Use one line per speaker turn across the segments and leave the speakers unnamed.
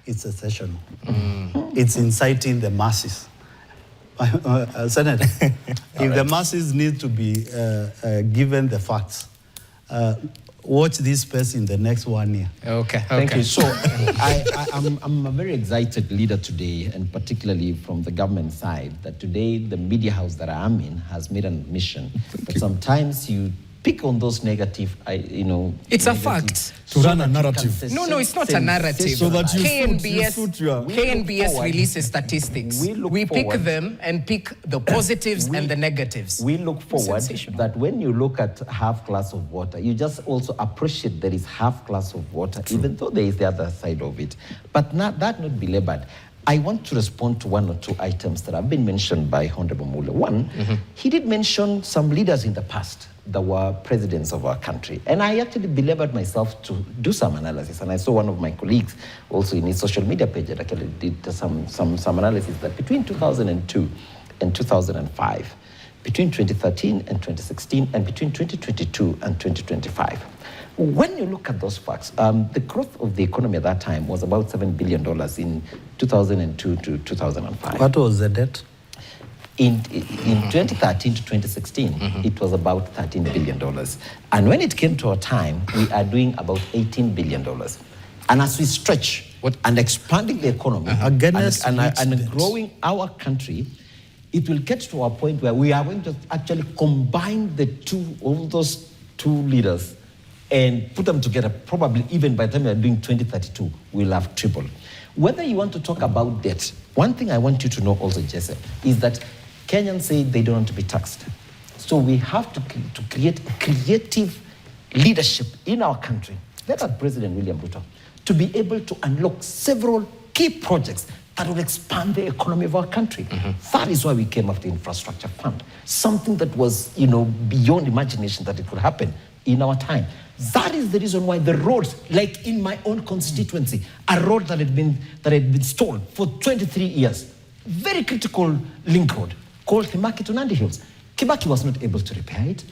it's sensational. It's inciting the masses. Senator, if the masses need to be given the facts, watch this space in the next 1 year.
Okay.
Thank you. So I'm a very excited leader today, and particularly from the government side, that today the media house that I am in has made an admission that sometimes you pick on those negative,
It's a fact.
To run a narrative.
No, it's not a narrative.
So that you
KNBS releases statistics. We pick them and pick the positives and the negatives.
We look forward that when you look at half glass of water, you just also appreciate there is half glass of water, even though there is the other side of it. But that not belabored. I want to respond to one or two items that have been mentioned by Honorable Mule. One, he did mention some leaders in the past that were presidents of our country. And I actually belabored myself to do some analysis. And I saw one of my colleagues also in his social media page that actually did some analysis that between 2002 and 2005, between 2013 and 2016, and between 2022 and 2025, when you look at those facts, the growth of the economy at that time was about $7 billion in 2002 to 2005.
What was the debt?
In 2013 to 2016, it was about $13 billion. And when it came to our time, we are doing about $18 billion. And as we stretch and expanding the economy and growing our country, it will get to a point where we are going to actually combine all those two leaders and put them together. Probably even by the time we are doing 2032, we'll have tripled. Whether you want to talk about debt, one thing I want you to know also, Jesse, is that Kenyans say they don't want to be taxed. So we have to create creative leadership in our country, led by President William Ruto, to be able to unlock several key projects that will expand the economy of our country. That is why we came up with the infrastructure fund, something that was, beyond imagination that it would happen in our time. That is the reason why the roads, like in my own constituency, a road that had been stalled for 23 years, very critical link road, called Himaki to Nandi Hills. Kibaki was not able to repair it.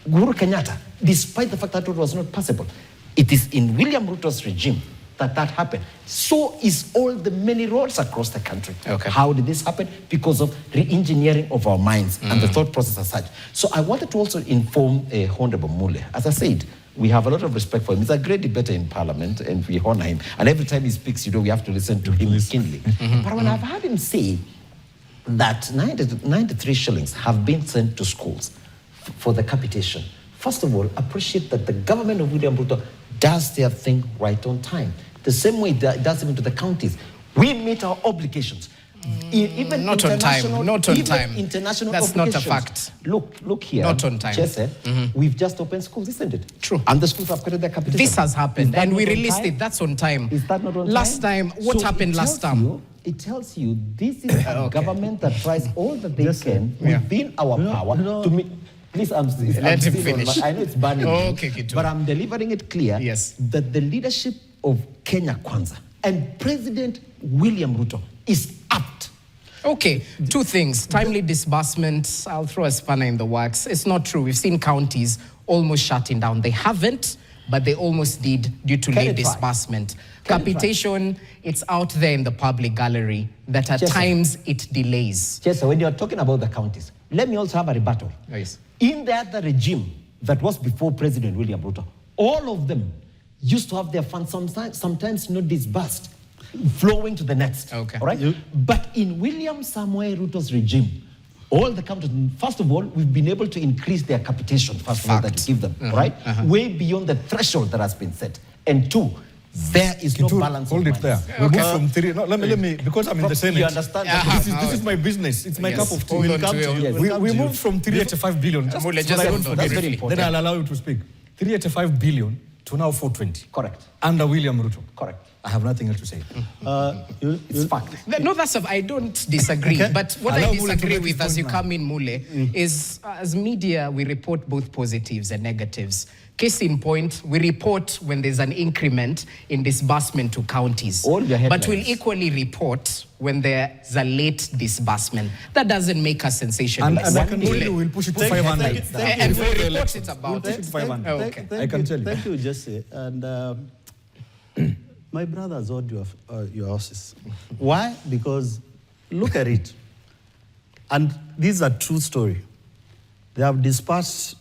Uhuru Kenyatta, despite the fact that road was not passable, it is in William Ruto's regime that happened. So is all the many roads across the country.
Okay.
How did this happen? Because of re-engineering of our minds and the thought process as such. So I wanted to also inform Honorable Mule. As I said, we have a lot of respect for him. He's a great debater in Parliament, and we honor him. And every time he speaks, we have to listen to him keenly. But when I've heard him say that 93 shillings have been sent to schools for the capitation, first of all, appreciate that the government of William Ruto does their thing right on time. The same way it does even to the counties. We meet our obligations. Even
not on time. Not on time.
International
That's not a fact.
Look here.
Not on time.
Jesse, we've just opened schools, isn't it?
True.
And the schools have created their capitation.
This has happened, and we released it. That's on time.
Is that not on time?
Last time, what happened last time?
It tells you this is a government that tries all that they can within our power to meet. Please,
let him finish.
I know it's burning,
okay,
but I'm delivering it clear that the leadership of Kenya Kwanza and President William Ruto is apt.
Okay, two things. Timely disbursement, I'll throw a spanner in the works. It's not true. We've seen counties almost shutting down. They haven't, but they almost did due to late disbursement. Capitation, it's out there in the public gallery that at times it delays.
Yes, so when you're talking about the counties, let me also have a rebuttal.
Yes.
In the other regime that was before President William Ruto, all of them used to have their funds sometimes not disbursed, flowing to the next.
Okay.
All right? But in William Samoei Ruto's regime, all the counties, first of all, we've been able to increase their capitation, first of all, that we give them, right? Way beyond the threshold that has been set. And two, there is no balance.
Hold it there. We move from three. No, let me, because I'm in the Senate.
You understand?
This is my business. It's my cup of tea.
We
moved from 385 billion.
That's very important.
Then I'll allow you to speak. 385 billion to now 420.
Correct.
Under William Ruto.
Correct.
I have nothing else to say.
It's fact.
No, I don't disagree. But what I disagree with as you come in, Mule, is as media, we report both positives and negatives. Case in point, we report when there's an increment in disbursement to counties. But we'll equally report when there's a late disbursement. That doesn't make us sensationalist.
And I can tell you, we'll push it to 500.
And we'll report it about it.
I can tell you.
Thank you, Jesse. And My brothers owed your houses. Why? Because look at it. And this is a true story. They have dispersed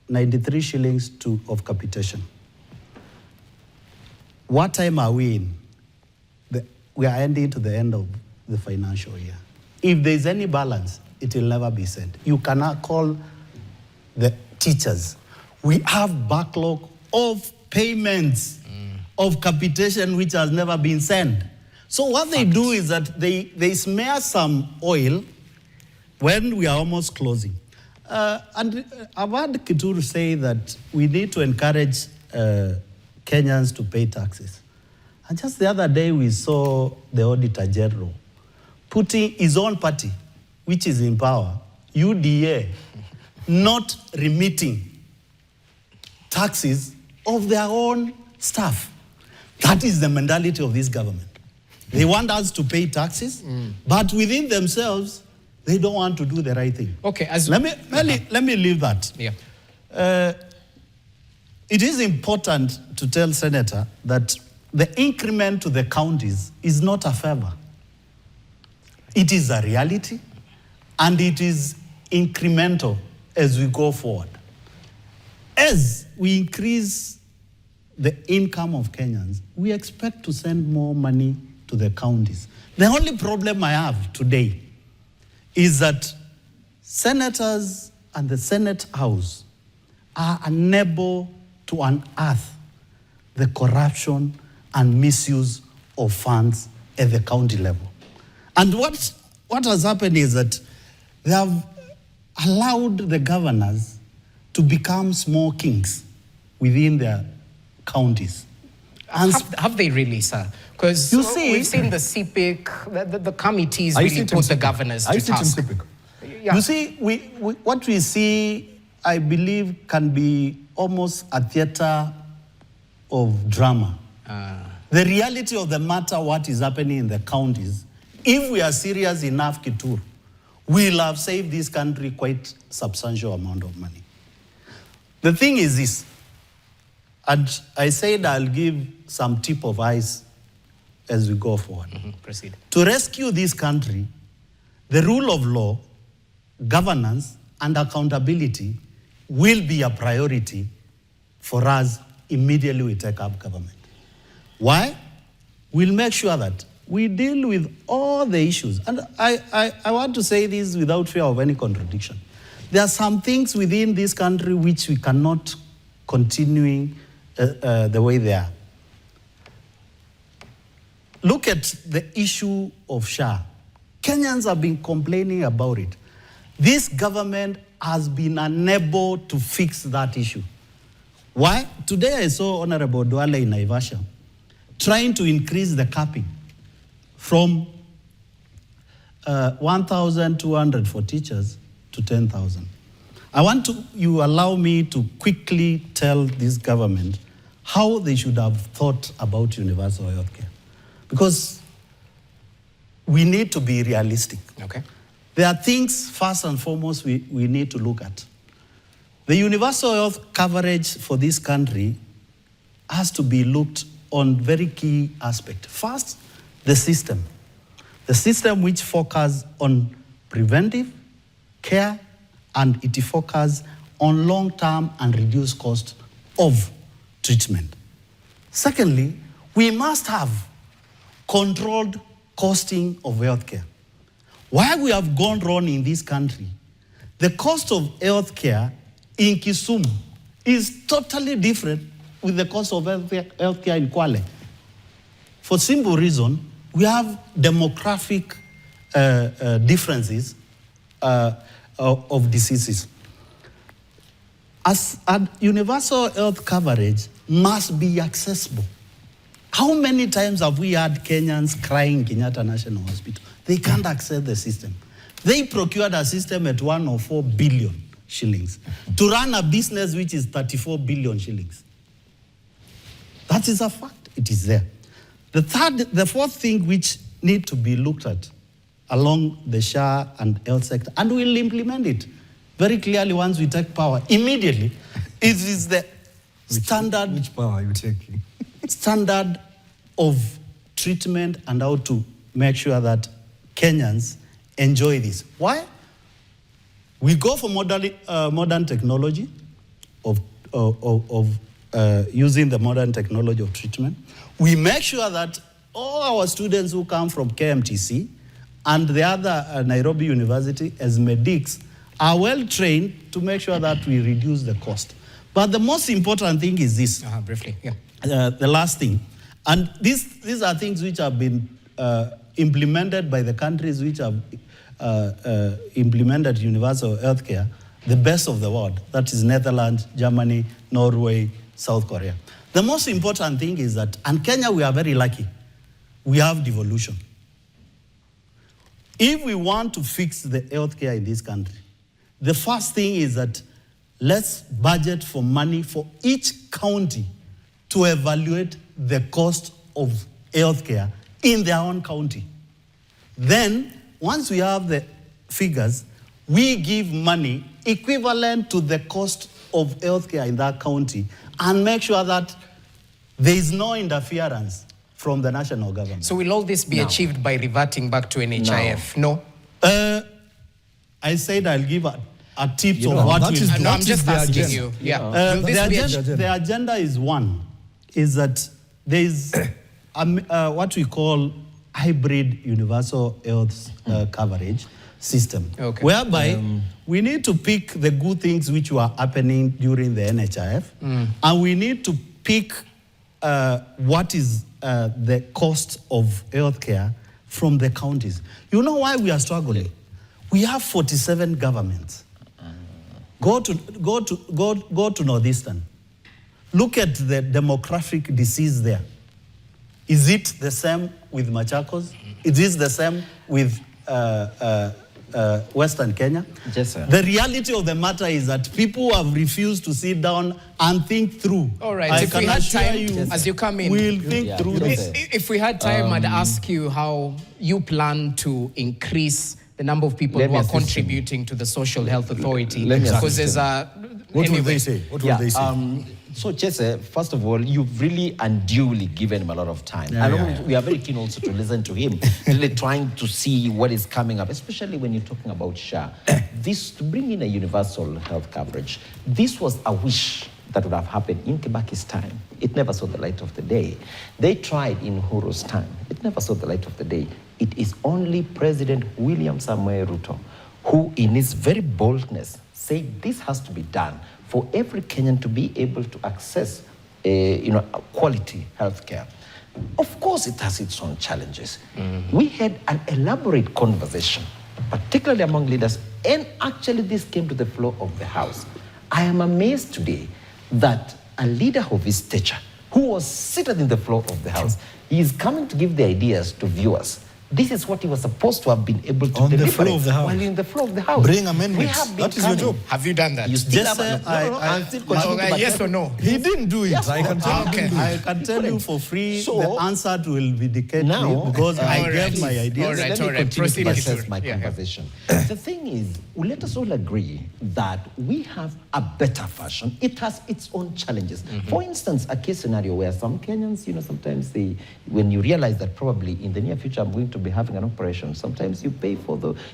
93 shillings of capitation. What time are we in? We are ending to the end of the financial year. If there's any balance, it will never be sent. You cannot call the teachers. We have backlog of payments of capitation which has never been sent. So what they do is that they smear some oil when we are almost closing. And I've heard Kitui say that we need to encourage Kenyans to pay taxes. And just the other day, we saw the Auditor General putting his own party, which is in power, UDA, not remitting taxes of their own staff. That is the mentality of this government. They want us to pay taxes, but within themselves, they don't want to do the right thing.
Okay,
let me leave that.
Yeah.
It is important to tell Senator that the increment to the counties is not a favor. It is a reality, and it is incremental as we go forward. As we increase the income of Kenyans, we expect to send more money to the counties. The only problem I have today is that senators and the Senate House are unable to unearth the corruption and misuse of funds at the county level. And what has happened is that they have allowed the governors to become small kings within their counties. And
have they really, sir? Because we've seen the CPIC, the committees really put the governors to task.
You see, what we see, I believe, can be almost a theater of drama. The reality of the matter, what is happening in the counties, if we are serious enough, Kitui, we'll have saved this country quite substantial amount of money. The thing is this, and I said I'll give some tip of ice as we go forward.
Proceed.
To rescue this country, the rule of law, governance, and accountability will be a priority for us immediately we take up government. Why? We'll make sure that we deal with all the issues. And I want to say this without fear of any contradiction. There are some things within this country which we cannot continue the way they are. Look at the issue of SHA. Kenyans have been complaining about it. This government has been unable to fix that issue. Why? Today I saw Honorable Duale in Naivasha trying to increase the capping from 1,200 for teachers to 10,000. You allow me to quickly tell this government how they should have thought about universal health care. Because we need to be realistic.
Okay.
There are things, first and foremost, we need to look at. The universal health coverage for this country has to be looked on very key aspects. First, the system. The system which focuses on preventive care and it focuses on long-term and reduced cost of treatment. Secondly, we must have controlled costing of healthcare. Why we have gone wrong in this country, the cost of healthcare in Kisumu is totally different with the cost of healthcare in Kwale. For simple reason, we have demographic differences of diseases. As universal health coverage must be accessible. How many times have we had Kenyans crying in Kenyatta National Hospital? They can't access the system. They procured a system at 104 billion shillings to run a business which is 34 billion shillings. That is a fact. It is there. The fourth thing which need to be looked at along the SHA and health sector, and we'll implement it very clearly once we take power immediately, is the standard.
Which power are you taking?
Standard of treatment and how to make sure that Kenyans enjoy this. Why? We go for modern technology of using the modern technology of treatment. We make sure that all our students who come from KMTC and the other Nairobi University as medics are well trained to make sure that we reduce the cost. But the most important thing is this.
Briefly, yeah.
The last thing. And these are things which have been implemented by the countries which have implemented universal healthcare, the best of the world. That is Netherlands, Germany, Norway, South Korea. The most important thing is that, and Kenya, we are very lucky. We have devolution. If we want to fix the healthcare in this country, the first thing is that let's budget for money for each county to evaluate the cost of healthcare in their own county. Then, once we have the figures, we give money equivalent to the cost of healthcare in that county and make sure that there is no interference from the national government.
So will all this be achieved by reverting back to NHIF? No?
I said I'll give a tip of what we'll do.
No, I'm just asking you. Yeah.
The agenda is one, is that there is what we call hybrid universal health coverage system, whereby we need to pick the good things which were happening during the NHIF, and we need to pick what is the cost of healthcare from the counties. You know why we are struggling? We have 47 governments. Go to Northeastern. Look at the demographic disease there. Is it the same with Machakos? Is it the same with Western Kenya?
Yes, sir.
The reality of the matter is that people have refused to sit down and think through.
All right, if we had time, as you come in,
we'll think through this.
If we had time, I'd ask you how you plan to increase the number of people who are contributing to the Social Health Authority. Because there's a...
What will they say? What will they say?
So, Chese, first of all, you've really unduly given him a lot of time. We are very keen also to listen to him, really trying to see what is coming up, especially when you're talking about SHA. This, to bring in a universal health coverage, this was a wish that would have happened in Kibaki's time. It never saw the light of the day. They tried in Uhuru's time. It never saw the light of the day. It is only President William Samoei Ruto who, in his very boldness, said this has to be done for every Kenyan to be able to access quality healthcare. Of course, it has its own challenges. We had an elaborate conversation, particularly among leaders, and actually this came to the floor of the House. I am amazed today that a leader of his stature, who was seated in the floor of the House, he is coming to give the ideas to viewers. This is what he was supposed to have been able to deliver.
On the floor of the House.
While in the floor of the House.
Bring amendments. That is your job.
Have you done that?
You still I'm still continuing.
Yes or no?
He didn't do it.
Yes,
I can tell you.
I can tell you for free,
So,
the answer will be dictated
now,
because I gave my ideas.
All right,
Let me continue to assess my
Yeah.
conversation. The thing is, let us all agree that we have a better version. It has its own challenges. For instance, a case scenario where some Kenyans, sometimes when you realize that probably in the near future I'm going to be having an operation, sometimes you pay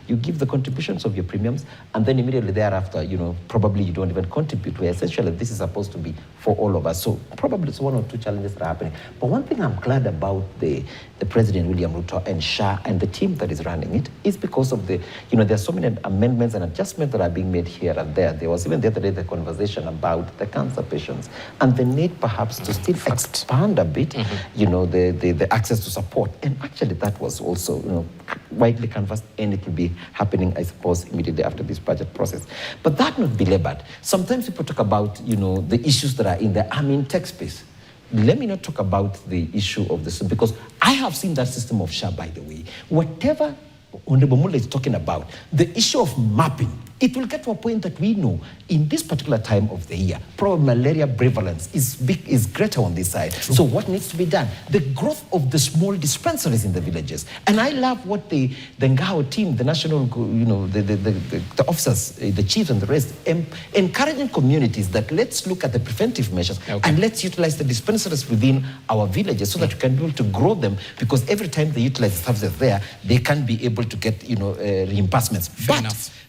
you give the contributions of your premiums, and then immediately thereafter, probably you don't even contribute, where essentially this is supposed to be for all of us. So probably it's one or two challenges that are happening. But one thing I'm glad about the President William Ruto and SHA and the team that is running it is because of there's so many amendments and adjustments that are being made here and there. There was even the other day the conversation about the cancer patients and the need perhaps to still expand a bit, the access to support. And actually that was also, widely canvassed, and it will be happening, I suppose, immediately after this budget process. But that not belabored. Sometimes people talk about, the issues that are in the tech space. Let me not talk about the issue of this, because I have seen that system of SHA, by the way. Whatever Honorable Mula is talking about, the issue of mapping It will get to a point that we know in this particular time of the year, probably malaria prevalence is greater on this side. True. So what needs to be done? The growth of the small dispensaries in the villages. And I love what the Ngao team, the national, the officers, the chiefs and the rest, encouraging communities that let's look at the preventive measures and let's utilize the dispensaries within our villages so that we can be able to grow them, because every time they utilize the services there, they can be able to get, reimbursements.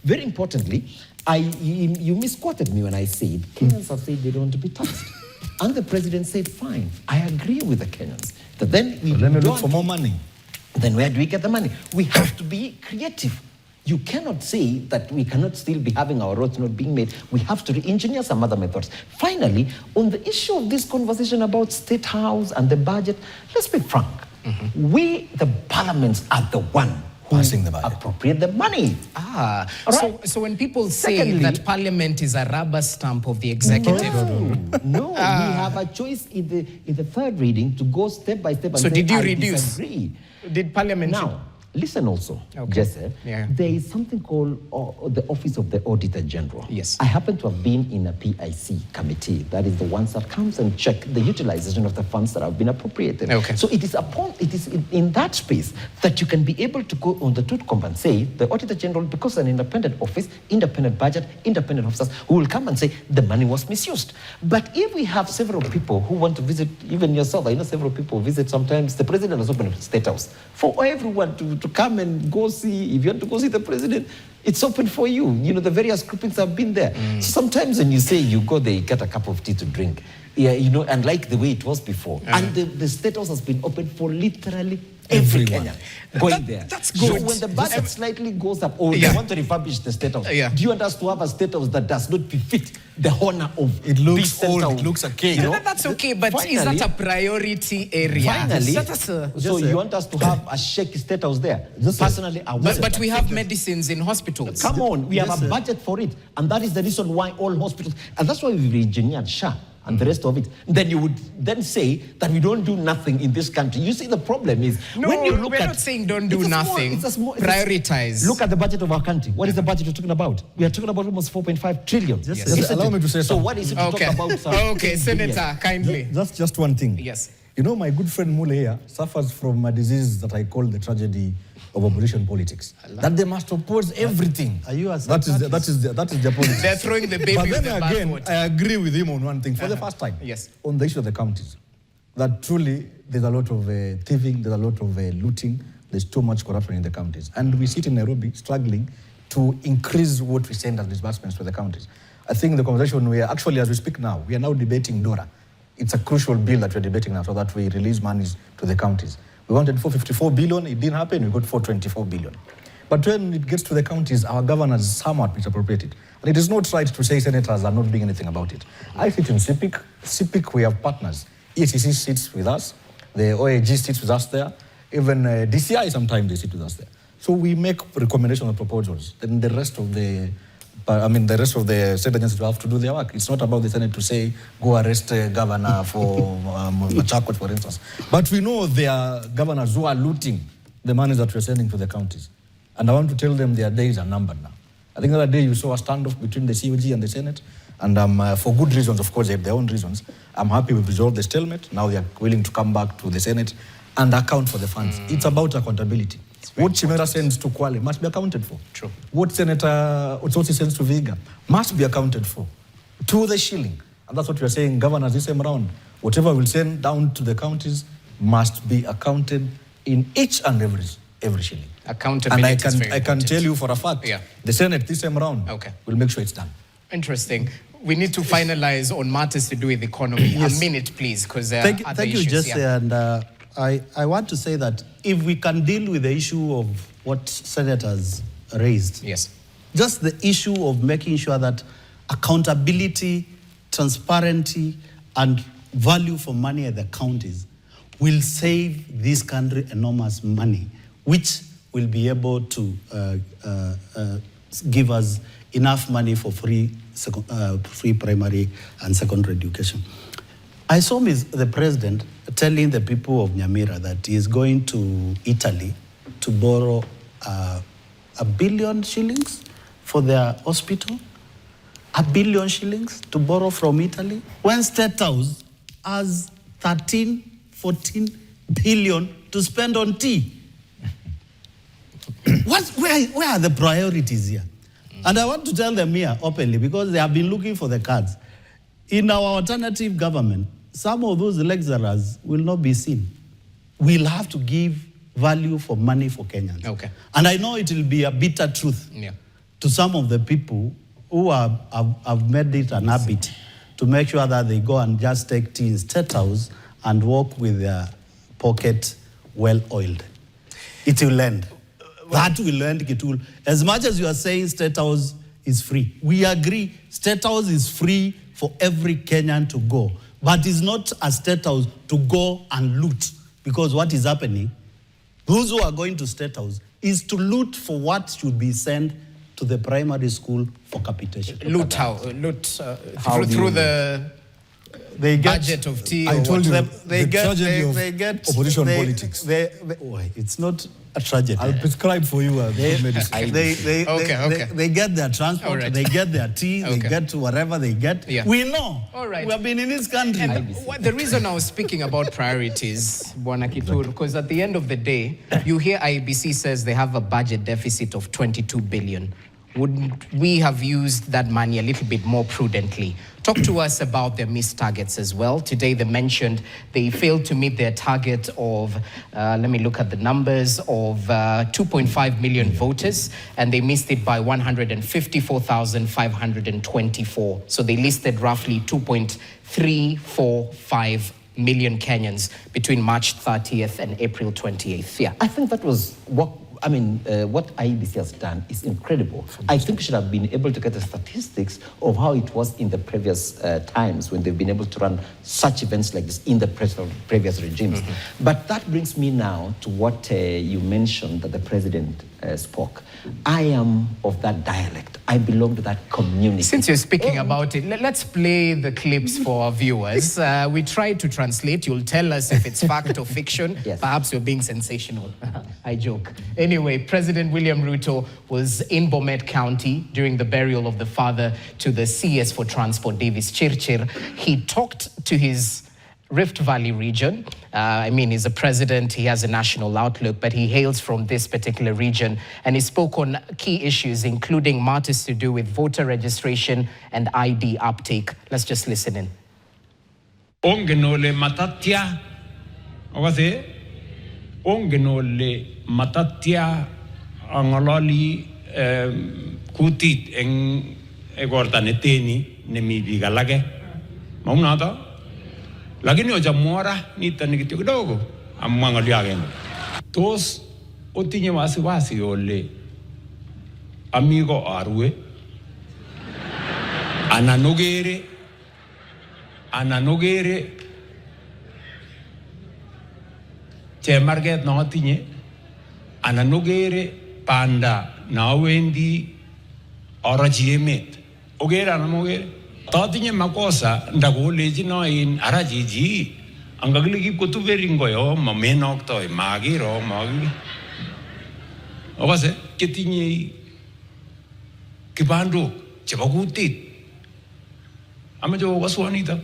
Very importantly, you misquoted me when I said Kenyans have said they don't want to be taxed. And the president said, fine, I agree with the Kenyans. But then we
look for more money.
Then where do we get the money? We have to be creative. You cannot say that we cannot still be having our roads not being made. We have to re-engineer some other methods. Finally, on the issue of this conversation about State House and the budget, let's be frank. We, the parliaments, are the one
passing the budget.
Appropriate the money.
Right. So when people say that parliament is a rubber stamp of the executive.
No, we have a choice in the third reading to go step by step and
so
say,
did you
I
reduce?
Disagree.
Did parliament?
Now, listen also, Jesse, there is something called the Office of the Auditor General.
Yes.
I happen to have been in a PIC committee. That is the ones that comes and check the utilization of the funds that have been appropriated. So it is in that space that you can be able to go on the TUTCOM and say, the Auditor General, because an independent office, independent budget, independent officers, who will come and say the money was misused. But if we have several people who want to visit, even yourself, I know several people visit sometimes, the president has opened a State House for everyone to come and go see. If you want to go see the president, it's open for you. The various groupings have been there. So sometimes when you say you go there, you get a cup of tea to drink. And like the way it was before. And the State House has been open for literally every Kenyan going there.
That's good.
So when the budget slightly goes up, or they want to refurbish the State House, do you want us to have a State House that does not befit the honor of
it looks old, it looks okay.
That's okay, but finally, is that a priority area?
Finally, so you want us to have a shaky State House there? Personally, I would.
But we have medicines in hospitals.
Come on, we have a budget for it. And that is the reason why all hospitals, and that's why we've engineered SHA and the rest of it. Then you would then say that we don't do nothing in this country. You see, the problem is when you look
we're not saying don't do nothing. Prioritize.
Look at the budget of our country. What is the budget you're talking about? We are talking about almost 4.5 trillion.
Allow me to say
so what is it to talk about?
Okay, Senator, kindly.
That's just one thing.
Yes.
My good friend Mule here suffers from a disease that I call the tragedy of opposition politics. That they must oppose everything.
Are you
that is their politics.
They're throwing the baby
but
with
then
the
again,
bathwater.
I agree with him on one thing. For the first time, on the issue of the counties, that truly there's a lot of thieving, there's a lot of looting, there's too much corruption in the counties. And we sit in Nairobi struggling to increase what we send as disbursements to the counties. I think the conversation we are actually, as we speak now, we are now debating DORA. It's a crucial bill that we're debating now so that we release monies to the counties. We wanted 454 billion, it didn't happen, we got 424 billion. But when it gets to the counties, our governors somewhat misappropriated. And it is not right to say senators are not doing anything about it. I sit in CIPIC. CIPIC, we have partners. EACC sits with us, the OAG sits with us there, even DCI sometimes they sit with us there. So we make recommendations and proposals. Then the rest of the state agencies will have to do their work. It's not about the Senate to say, go arrest a governor for Machakos, for instance. But we know there are governors who are looting the money that we're sending to the counties. And I want to tell them their days are numbered now. I think the other day you saw a standoff between the COG and the Senate. And for good reasons, of course, they have their own reasons. I'm happy we've resolved the stalemate. Now they are willing to come back to the Senate and account for the funds. It's about accountability. What Chimera sends to Kwale must be accounted for.
True.
What Senator Otsotsi sends to Vihiga must be accounted for. To the shilling. And that's what we are saying, governors, this time around. Whatever we'll send down to the counties must be accounted in each and every shilling.
Accountability.
And I can tell you for a fact, the Senate this time around will make sure it's done.
Interesting. We need to finalize on matters to do with the economy. A minute, please, because there are other issues.
Thank you, Jesse. And I want to say that if we can deal with the issue of what senators raised, just the issue of making sure that accountability, transparency, and value for money at the counties will save this country enormous money, which will be able to give us enough money for free primary and secondary education. I saw the president telling the people of Nyamira that he is going to Italy to borrow 1 billion shillings for their hospital, 1 billion shillings to borrow from Italy, when State House has 13, 14 billion to spend on tea. Where are the priorities here? And I want to tell them here openly, because they have been looking for the cards. In our alternative government, some of those lecturers will not be seen. We'll have to give value for money for Kenyans.
Okay.
And I know it will be a bitter truth to some of the people who have made it an habit to make sure that they go and just take tea in State House and walk with their pocket well oiled. It will end. That will end, it will. As much as you are saying State House is free, we agree State House is free for every Kenyan to go. But it's not a State House to go and loot. Because what is happening, those who are going to State House is to loot for what should be sent to the primary school for capitation.
Loot how? Loot through the budget of tea?
I told you,
they
get opposition politics.
It's not a tragedy.
I'll prescribe for you medicine.
They get their transport, they get their tea, they get whatever they get.
Yeah.
We know.
All right.
We have been in this country.
And the reason I was speaking about priorities, Bwana Kitui, because at the end of the day, you hear IEBC says they have a budget deficit of 22 billion. Wouldn't we have used that money a little bit more prudently? Talk to us about their missed targets as well. Today they mentioned they failed to meet their target of, let me look at the numbers, of 2.5 million voters, and they missed it by 154,524. So they listed roughly 2.345 million Kenyans between March 30th and April 28th. Yeah.
I think that was what IEBC has done is incredible. I think we should have been able to get the statistics of how it was in the previous times when they've been able to run such events like this in the previous regimes. Mm-hmm. But that brings me now to what you mentioned that the president spoke. I am of that dialect. I belong to that community.
Since you're speaking about it, let's play the clips for our viewers. We try to translate. You'll tell us if it's fact or fiction.
Yes.
Perhaps you're being sensational. I joke. Anyway, President William Ruto was in Bomet County during the burial of the father to the CS for Transport, Davis Chirchir. He talked to his Rift Valley region. He's a president, he has a national outlook, but he hails from this particular region. And he spoke on key issues, including matters to do with voter registration and ID uptake. Let's just listen in.
Ongenole matatia, wase? Ongenole matatia angolali kutit eng egortaneteni nemibigalage. Maunata? Lakini ojamwara nita nikityo kidogo amwangalia agenda. Tos otinye wasiwasi ole amigo arue ananogere chemarget na otinye ananogere panda na wendi orachi emet ogere anamogere tatinye makosa ndakolechi no in arajiji angakiliki kotuveringo yo mamenokto magiro magi okase ketinye kibando chebo kutit amajo waswanita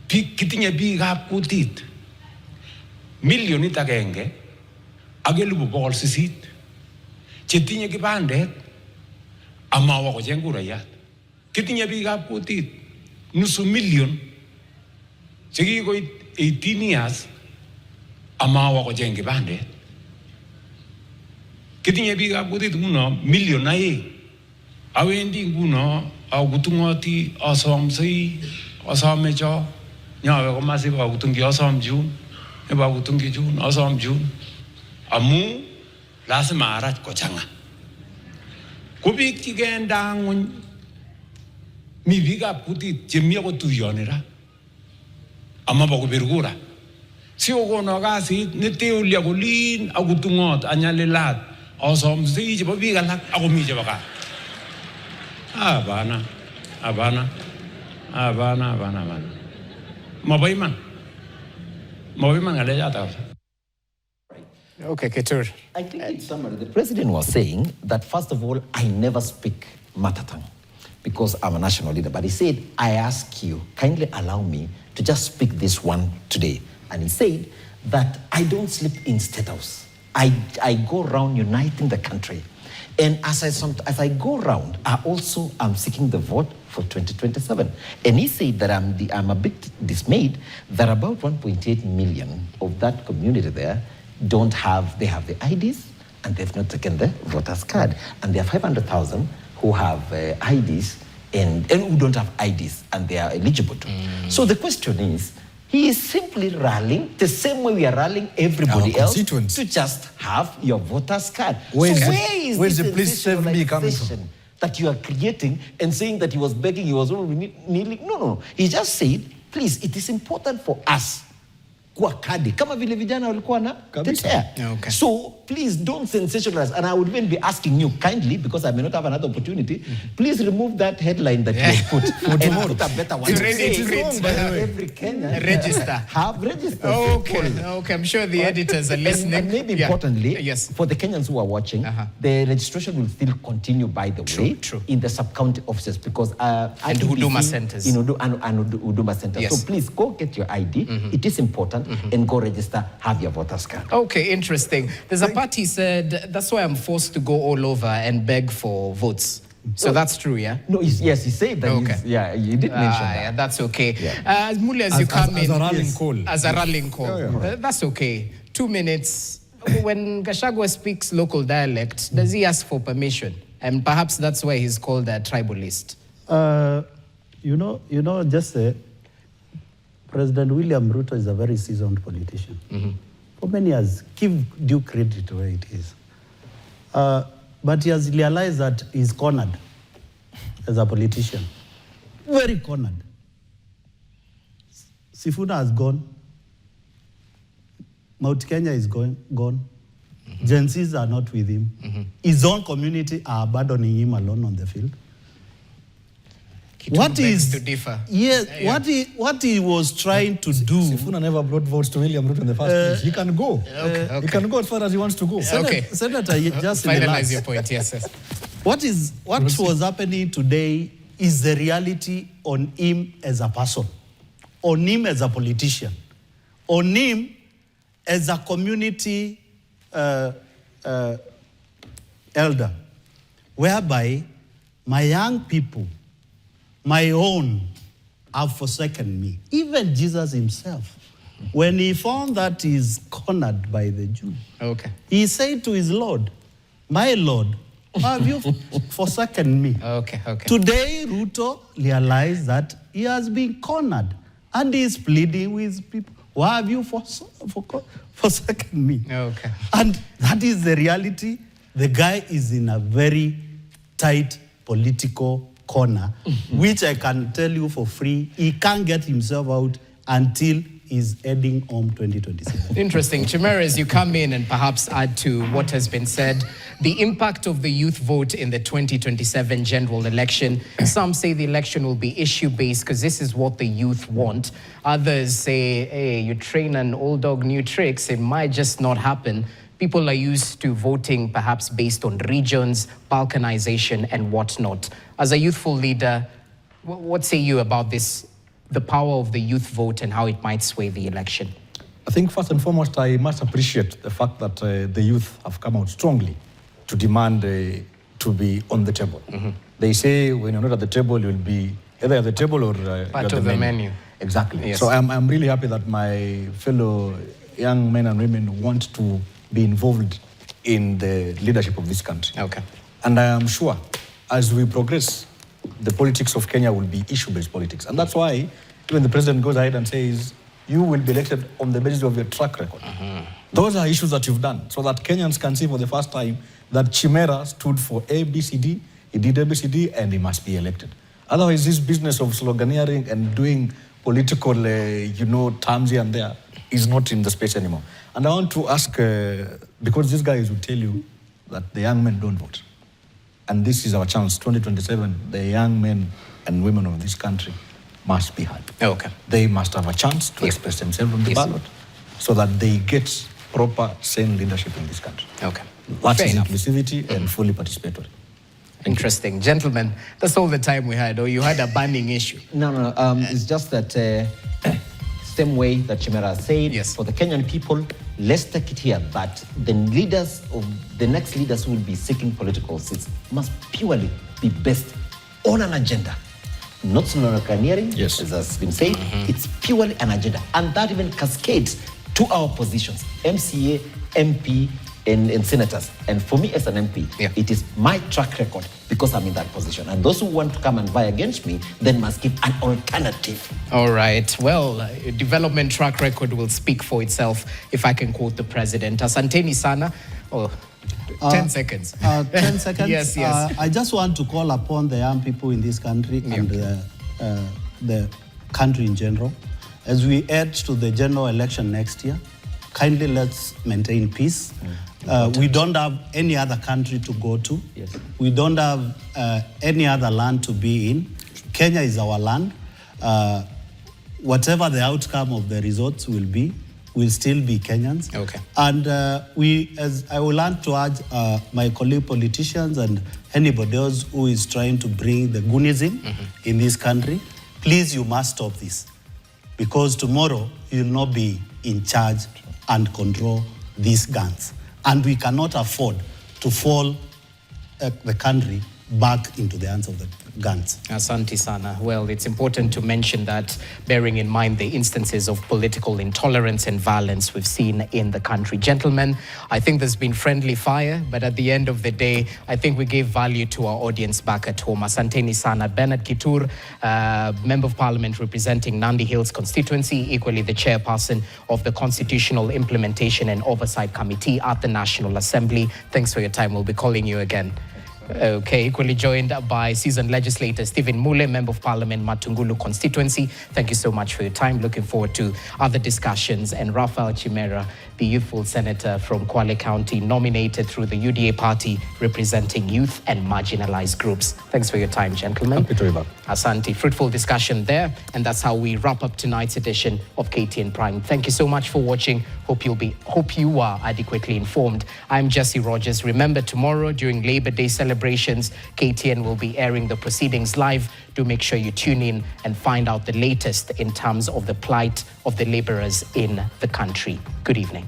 pik kitinye biikab kutit milionit agenge ak 800,000 chetinye kibandet amawa kocheng kurayat. Kitinye biikab kutit nusu million chekikoit 18 years amawa kocheng kibandet. Kitinye biikab kutit nguno million 2. Awendi nguno akutungoti asomsei asomecho nyawe komasiba akutungi asom June eba akutungi June asom June amu lazima arach kochanga kubik chikenda ngony mi biikab kutit chemi akotuyoni ra amaba kubir kura si okono kasit neteulia kolin akutungot anyalilat asomsei chebo biik alak akomi chebo kaa. Abana. Mabaiman ngale jata.
Okay, Kitui.
I think in summary, the president was saying that, first of all, I never speak mother tongue because I'm a national leader. But he said, I ask you, kindly allow me to just speak this one today. And he said that I don't sleep in State House. I go around uniting the country. And as I go around, I also am seeking the vote for 2027. And he said that I'm a bit dismayed that about 1.8 million of that community there they have the IDs and they've not taken the voter's card. And there are 500,000 who have IDs and who don't have IDs and they are eligible to. So the question is, he is simply rallying the same way we are rallying everybody else to just have your voter's card. Where's the please save me coming from? That you are creating and saying that he was begging, he was kneeling? No. He just said, please, it is important for us kuwa kadi kama vile vijana walikuwa na tetea.
Okay.
So please don't sensationalize, and I would even be asking you kindly, because I may not have another opportunity, please remove that headline that you have put for tomorrow. Put a better one. Every Kenyan have registered.
Okay, I'm sure the editors are listening.
And maybe importantly, for the Kenyans who are watching, the registration will still continue, by the way, in the sub-county offices, because
and Huduma centers.
And Huduma centers.
Yes.
So please go get your ID. It is important, and go register, have your voter's card.
Okay, interesting. There's a party said, that's why I'm forced to go all over and beg for votes. So that's true, yeah?
No, yes, he said that. Okay. You did mention that.
Yeah, that's okay. Yeah. As Mule, as you come in.
As a rallying call.
As a rallying call. Yeah. That's okay. 2 minutes. When Gachagua speaks local dialect, does he ask for permission? And perhaps that's why he's called a tribalist.
President William Ruto is a very seasoned politician. For many years, give due credit to where it is. But he has realized that he's cornered as a politician. Very cornered. Sifuna has gone. Mount Kenya is gone. Gen Zs are not with him. His own community are abandoning him alone on the field.
What is to differ?
Yes, what he was trying to do.
Sifuna never brought votes to William Ruto in the first place. He can go. He can go as far as he wants to go.
Senator, just
finalize your point. Yes.
What was happening today is the reality on him as a person, on him as a politician, on him as a community elder, whereby my young people, my own, have forsaken me. Even Jesus himself, when he found that he's cornered by the Jews, he said to his Lord, my Lord, why have you forsaken me? Today, Ruto realized that he has been cornered and he is pleading with people, why have you forsaken me? And that is the reality. The guy is in a very tight political corner, which I can tell you for free, he can't get himself out until he's heading home 2027.
Interesting. Chimera, as you come in and perhaps add to what has been said, the impact of the youth vote in the 2027 general election. Some say the election will be issue-based because this is what the youth want. Others say, hey, you train an old dog new tricks, it might just not happen. People are used to voting perhaps based on regions, balkanization, and whatnot. As a youthful leader, what say you about this, the power of the youth vote and how it might sway the election?
I think first and foremost, I must appreciate the fact that the youth have come out strongly to demand to be on the table. They say when you're not at the table, you'll be either at the table or
part of the menu.
Exactly. Yes. So I'm really happy that my fellow young men and women want to be involved in the leadership of this country. And I am sure as we progress, the politics of Kenya will be issue-based politics. And that's why when the president goes ahead and says, you will be elected on the basis of your track record. Those are issues that you've done so that Kenyans can see for the first time that Chimera stood for ABCD, he did ABCD, and he must be elected. Otherwise, this business of sloganeering and doing political, terms here and there is not in the space anymore. And I want to ask, because these guys will tell you that the young men don't vote. And this is our chance, 2027, the young men and women of this country must be heard. They must have a chance to express themselves on the ballot so that they get proper, sane leadership in this country.
Okay.
That
Fair
is
enough.
inclusivity and fully participatory.
Interesting. Gentlemen, that's all the time we had, or you had a burning issue?
No. It's just that same way that Chimera said,
yes,
for the Kenyan people, let's take it here that the next leaders who will be seeking political seats must purely be based on an agenda. Not sloganeering,
yes,
as has been said. It's purely an agenda. And that even cascades to our positions, MCA, MP, and senators. And for me as an MP, it is my track record because I'm in that position. And those who want to come and vie against me then must give an alternative.
All right. Well, development track record will speak for itself, if I can quote the president. Asanteni sana. 10 seconds.
10 seconds.
Yes.
I just want to call upon the young people in this country and the country in general. As we head to the general election next year, kindly let's maintain peace. We don't have any other country to go to.
Yes.
We don't have any other land to be in. Kenya is our land. Whatever the outcome of the results will be, we'll still be Kenyans.
Okay.
And I will want to urge my colleague politicians and anybody else who is trying to bring the Goonism in this country, please, you must stop this. Because tomorrow, you'll not be in charge and control these guns. And we cannot afford to fall the country back into the hands of the guns.
Asante sana. Well, it's important to mention that, bearing in mind the instances of political intolerance and violence we've seen in the country. Gentlemen, I think there's been friendly fire, but at the end of the day, I think we gave value to our audience back at home. Asanteni sana. Bernard Kitur, Member of Parliament representing Nandi Hills constituency, equally the chairperson of the Constitutional Implementation and Oversight Committee at the National Assembly. Thanks for your time. We'll be calling you again. Okay, equally joined by seasoned legislator Stephen Mule, Member of Parliament, Matungulu constituency. Thank you so much for your time. Looking forward to other discussions. And Raphael Chimera, the youthful senator from Kwale County, nominated through the UDA party, representing youth and marginalized groups. Thanks for your time, gentlemen.
Happy to be back.
Asante. Fruitful discussion there. And that's how we wrap up tonight's edition of KTN Prime. Thank you so much for watching. Hope you are adequately informed. I'm Jesse Rogers. Remember, tomorrow during Labor Day celebrations, KTN will be airing the proceedings live. Do make sure you tune in and find out the latest in terms of the plight of the laborers in the country. Good evening.